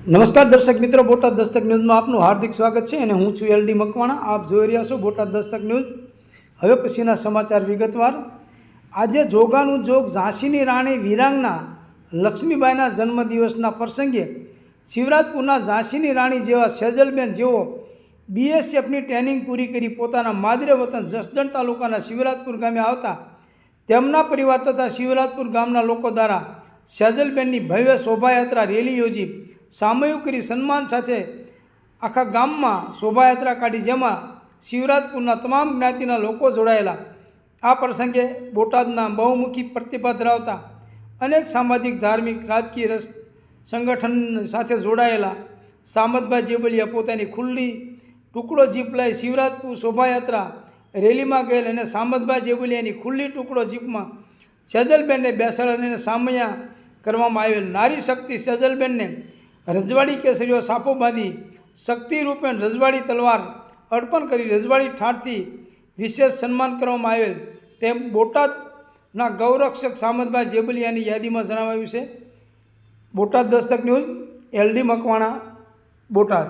નમસ્કાર દર્શક મિત્રો, બોટાદ દસ્તક ન્યૂઝમાં આપનું હાર્દિક સ્વાગત છે અને હું છું એલડી મકવાણા. આપ જોઈ રહ્યા છો બોટાદ દસ્તક ન્યૂઝ. હવે પછીના સમાચાર વિગતવાર. આજે જોગાનું જોગ ઝાંસીની રાણી વીરાંગના લક્ષ્મીબાઈના જન્મદિવસના પ્રસંગે શિવરાજપુરના ઝાંસીની રાણી જેવા સેજલબેન જેઓ બીએસએફની ટ્રેનિંગ પૂરી કરી પોતાના માદરે વતન જસદણ તાલુકાના શિવરાજપુર ગામે આવતા તેમના પરિવાર તથા શિવરાજપુર ગામના લોકો દ્વારા સેજલબેનની ભવ્ય શોભાયાત્રા રેલી યોજી સામૂહિક કરી સન્માન સાથે આખા ગામમાં શોભાયાત્રા કાઢી, જેમાં શિવરાજપુરના તમામ જ્ઞાતિના લોકો જોડાયેલા. આ પ્રસંગે બોટાદના બહુમુખી પ્રતિભા ધરાવતા અનેક સામાજિક, ધાર્મિક, રાજકીય સંગઠન સાથે જોડાયેલા સામતભાઈ જેબલિયા પોતાની ખુલ્લી ટુકડો જીપ લઈ શિવરાજપુર શોભાયાત્રા રેલીમાં ગયેલ અને સામતભાઈ જેબલિયાની ખુલ્લી ટુકડો જીપમાં સેજલબેનને બેસાડીને સામૈયા કરવામાં આવેલ. નારી શક્તિ સેજલબેનને રજવાડી કેસરીઓ સાપો બાંધી શક્તિ રૂપે રજવાડી તલવાર અર્પણ કરી રજવાડી ઠાઠથી વિશેષ સન્માન કરવામાં આવેલ તેમ બોટાદના ગૌરક્ષક સામતભાઈ જેબલિયાની યાદીમાં જણાવાયું છે. Botad Dastak news, LD Makwana, Botad.